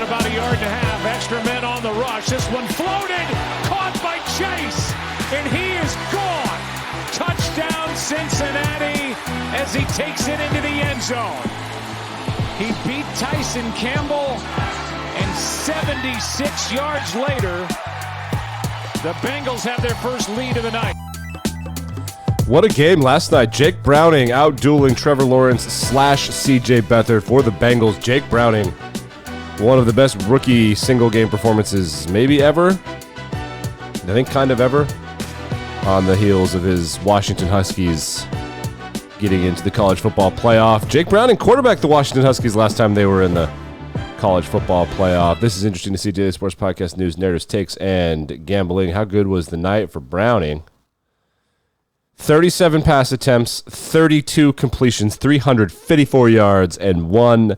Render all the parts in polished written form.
within about a yard and a half. Extra men on the rush. This one floated, caught by Chase, and he is gone. Touchdown Cincinnati as he takes it into the end zone. He beat Tyson Campbell, and 76 yards later, the Bengals have their first lead of the night. What a game last night. Jake Browning out-dueling Trevor Lawrence / CJ Beathard for the Bengals. Jake Browning, one of the best rookie single-game performances maybe ever. I think kind of ever. On the heels of his Washington Huskies getting into the college football playoff. Jake Browning quarterbacked the Washington Huskies last time they were in the college football playoff. This is interesting to see. Daily Sports Podcast News, Narratives, Takes, and Gambling. How good was the night for Browning? 37 pass attempts, 32 completions, 354 yards, and 1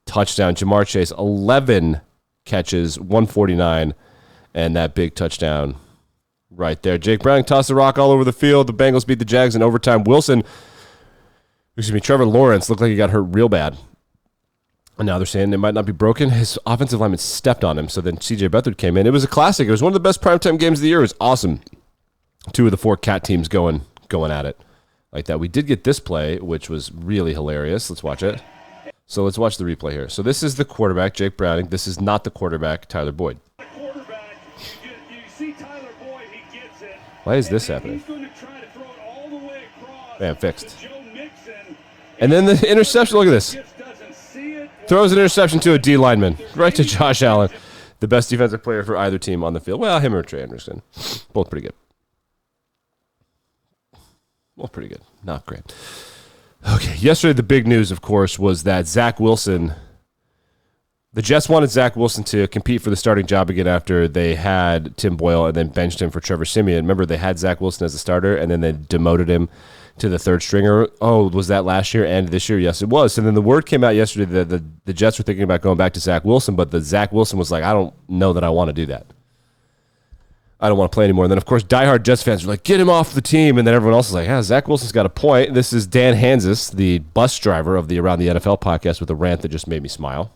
touchdown. Jamar Chase, 11 catches, 149, and that big touchdown right there. Jake Browning tossed the rock all over the field. The Bengals beat the Jags in overtime. Trevor Lawrence looked like he got hurt real bad. And now they're saying it might not be broken. His offensive lineman stepped on him, so then CJ Beathard came in. It was a classic. It was one of the best primetime games of the year. It was awesome. 2 of the 4 cat teams going at it like that. We did get this play, which was really hilarious. Let's watch it. So let's watch the replay here. So this is the quarterback, Jake Browning. This is not the quarterback, Tyler Boyd. Why is this happening? Man, fixed. And then the interception, look at this. Throws an interception to a D lineman, right to Josh Allen, the best defensive player for either team on the field. Well, him or Trey Anderson. Both pretty good. Well, pretty good. Not great. Okay, yesterday the big news, of course, was that Zach Wilson, the Jets wanted Zach Wilson to compete for the starting job again after they had Tim Boyle and then benched him for Trevor Siemian. Remember, they had Zach Wilson as a starter, and then they demoted him to the third stringer. Oh, was that last year and this year? Yes, it was. And then the word came out yesterday that the Jets were thinking about going back to Zach Wilson, but the Zach Wilson was like, I don't know that I want to do that. I don't want to play anymore. And then, of course, diehard Jets fans were like, get him off the team. And then everyone else is like, Zach Wilson's got a point. This is Dan Hansis, the bus driver of the Around the NFL podcast, with a rant that just made me smile.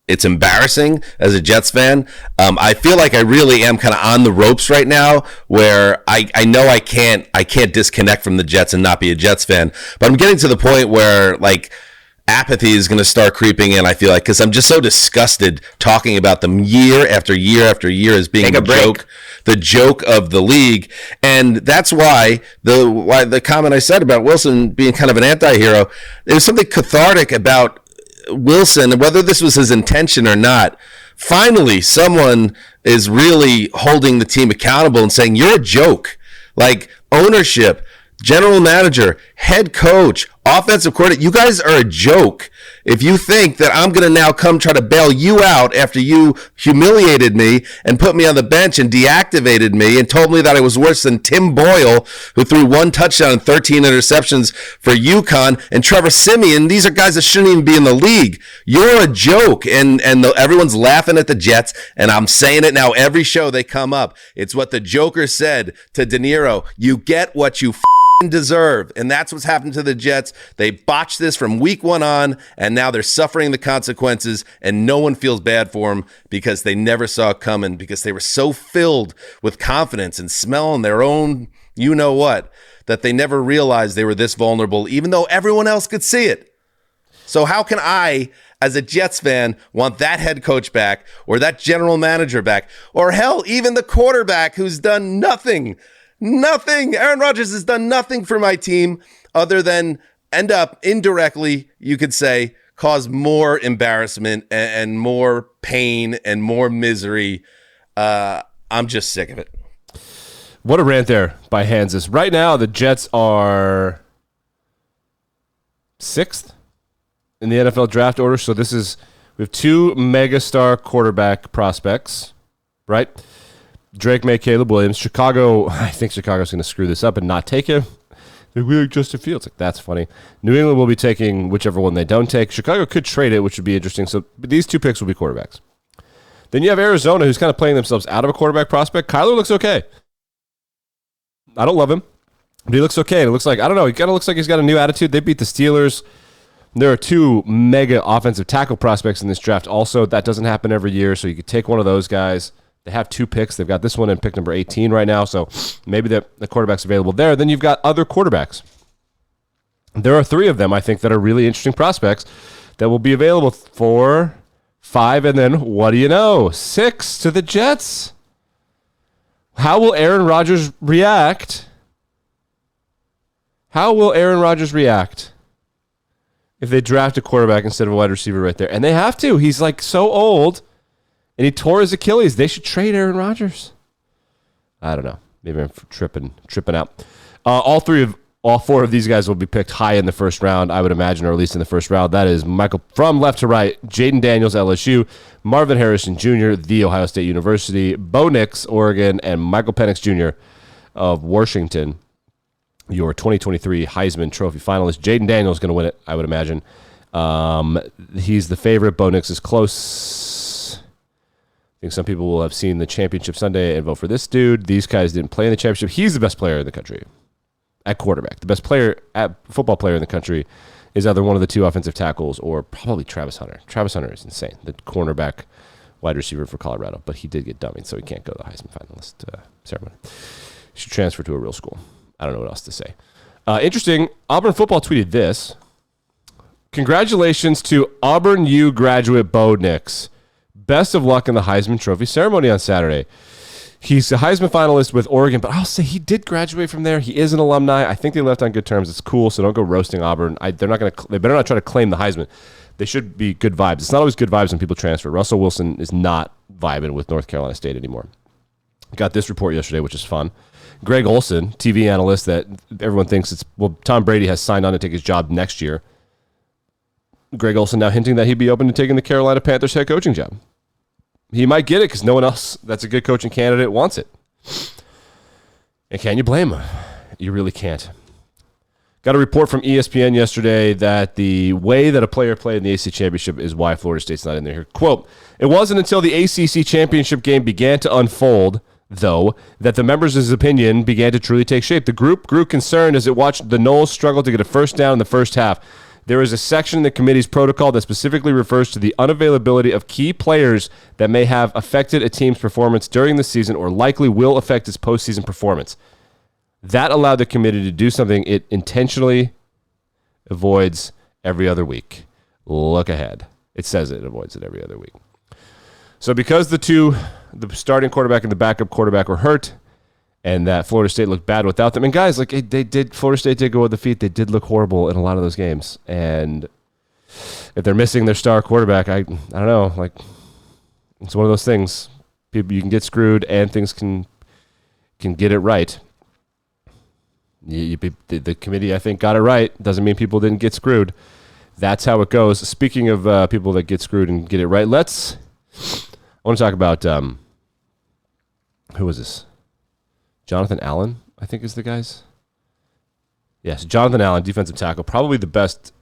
It's embarrassing as a Jets fan. I feel like I really am kind of on the ropes right now, where I know I can't disconnect from the Jets and not be a Jets fan. But I'm getting to the point where, like, apathy is going to start creeping in, I feel like, because I'm just so disgusted talking about them year after year after year as being the joke of the league. And that's why the comment I said about Wilson being kind of an anti-hero, there's something cathartic about Wilson, whether this was his intention or not. Finally, someone is really holding the team accountable and saying, you're a joke. Like, ownership, general manager, head coach, offensive coordinator, you guys are a joke. If you think that I'm going to now come try to bail you out after you humiliated me and put me on the bench and deactivated me and told me that I was worse than Tim Boyle, who threw 1 touchdown and 13 interceptions for UConn, and Trevor Siemian, these are guys that shouldn't even be in the league. You're a joke, and everyone's laughing at the Jets, and I'm saying it now every show they come up. It's what the Joker said to De Niro. You get what you deserve, and that's what's happened to the Jets. They botched this from week 1 on, and now they're suffering the consequences, and no one feels bad for them because they never saw it coming, because they were so filled with confidence and smelling their own you-know-what that they never realized they were this vulnerable, even though everyone else could see it. So how can I, as a Jets fan, want that head coach back, or that general manager back, or hell, even the quarterback who's done nothing? Nothing. Aaron Rodgers has done nothing for my team other than end up indirectly, you could say, cause more embarrassment and more pain and more misery. I'm just sick of it. What a rant there by Hansis. Right now, the Jets are 6th in the NFL draft order. So we have 2 megastar quarterback prospects, right? Drake May, Caleb Williams. I think Chicago's going to screw this up and not take him. They're like Justin Fields. Like, that's funny. New England will be taking whichever one they don't take. Chicago could trade it, which would be interesting. So these 2 picks will be quarterbacks. Then you have Arizona, who's kind of playing themselves out of a quarterback prospect. Kyler looks okay. I don't love him, but he looks okay. It looks like, I don't know, he kind of looks like he's got a new attitude. They beat the Steelers. There are 2 mega offensive tackle prospects in this draft also. That doesn't happen every year, so you could take one of those guys. They have 2 picks. They've got this one in pick number 18 right now, so maybe the quarterback's available there. Then you've got other quarterbacks. There are 3 of them, I think, that are really interesting prospects that will be available for 5, and then, what do you know, 6 to the Jets. How will Aaron Rodgers react? How will Aaron Rodgers react if they draft a quarterback instead of a wide receiver right there? And they have to. He's like so old, and he tore his Achilles. They should trade Aaron Rodgers. I don't know. Maybe I'm tripping out. All 4 of these guys will be picked high in the first round, I would imagine, or at least in the first round. That is Michael from left to right, Jaden Daniels, LSU, Marvin Harrison Jr., The Ohio State University, Bo Nix, Oregon, and Michael Penix Jr. of Washington, your 2023 Heisman Trophy finalist. Jaden Daniels is going to win it, I would imagine. He's the favorite. Bo Nix is close. I think some people will have seen the championship Sunday and vote for this dude. These guys didn't play in the championship. He's the best player in the country at quarterback. The best football player in the country is either one of the 2 offensive tackles or probably Travis Hunter. Travis Hunter is insane. The cornerback wide receiver for Colorado, but he did get dummied, so he can't go to the Heisman finalist ceremony. He should transfer to a real school. I don't know what else to say. Interesting, Auburn football tweeted this. Congratulations to Auburn U graduate Bo Nix. Best of luck in the Heisman Trophy ceremony on Saturday. He's a Heisman finalist with Oregon, but I'll say he did graduate from there. He is an alumni. I think they left on good terms. It's cool, so don't go roasting Auburn. They better not try to claim the Heisman. They should be good vibes. It's not always good vibes when people transfer. Russell Wilson is not vibing with North Carolina State anymore. Got this report yesterday, which is fun. Greg Olson, TV analyst that everyone thinks Tom Brady has signed on to take his job next year. Greg Olson now hinting that he'd be open to taking the Carolina Panthers head coaching job. He might get it because no one else that's a good coaching candidate wants it. And can you blame him? You really can't. Got a report from ESPN yesterday that the way that a player played in the ACC Championship is why Florida State's not in there. Quote, it wasn't until the ACC Championship game began to unfold, though, that the members' opinion began to truly take shape. The group grew concerned as it watched the Noles struggle to get a first down in the first half. There is a section in the committee's protocol that specifically refers to the unavailability of key players that may have affected a team's performance during the season or likely will affect its postseason performance. That allowed the committee to do something it intentionally avoids every other week. Look ahead. It says it avoids it every other week. So because the starting quarterback and the backup quarterback were hurt, and that Florida State looked bad without them. And guys, Florida State did go with defeat. They did look horrible in a lot of those games. And if they're missing their star quarterback, I don't know. Like, it's one of those things. People, you can get screwed, and things can get it right. The committee, I think, got it right. Doesn't mean people didn't get screwed. That's how it goes. Speaking of people that get screwed and get it right, I want to talk about who was this? Jonathan Allen, I think is the guy's. Yes, Jonathan Allen, defensive tackle, probably the best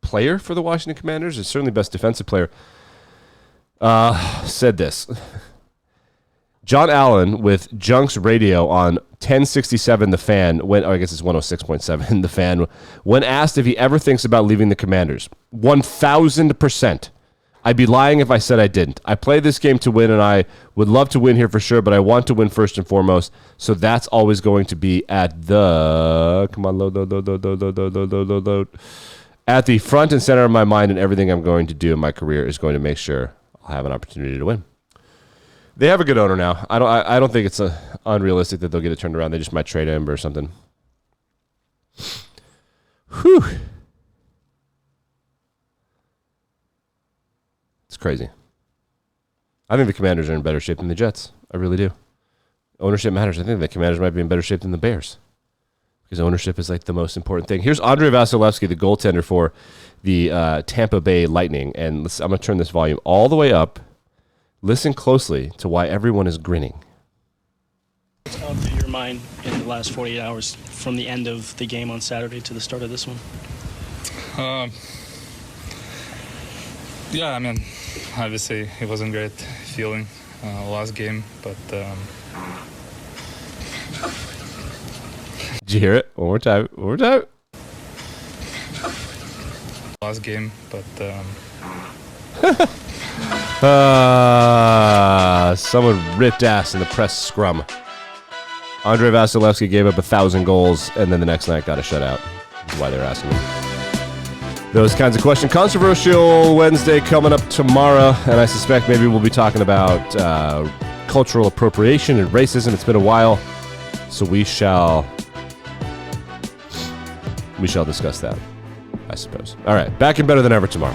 player for the Washington Commanders, is certainly best defensive player, said this. John Allen with Junks Radio on 1067 The Fan, I guess it's 106.7 The Fan, when asked if he ever thinks about leaving the Commanders. 1,000%. I'd be lying if I said I didn't. I play this game to win, and I would love to win here for sure, but I want to win first and foremost, so that's always going to be at the... Come on, load. At the front and center of my mind, and everything I'm going to do in my career is going to make sure I'll have an opportunity to win. They have a good owner now. I don't think it's unrealistic that they'll get it turned around. They just might trade him or something. Whew. It's crazy. I think the Commanders are in better shape than the Jets. I really do. Ownership matters. I think the Commanders might be in better shape than the Bears because ownership is like the most important thing. Here's Andrei Vasilevsky, the goaltender for the Tampa Bay Lightning. And I'm going to turn this volume all the way up. Listen closely to why everyone is grinning. What's gone through your mind in the last 48 hours from the end of the game on Saturday to the start of this one? Yeah, I mean, obviously it wasn't great feeling last game, but did you hear it? One more time. last game, but someone ripped ass in the press scrum. Andre Vasilevsky gave up 1,000 goals, and then the next night got a shutout. That's why they're asking him those kinds of questions. Controversial Wednesday coming up tomorrow, and I suspect maybe we'll be talking about cultural appropriation and racism. It's been a while, so we shall discuss that, I suppose. All right, back and better than ever tomorrow.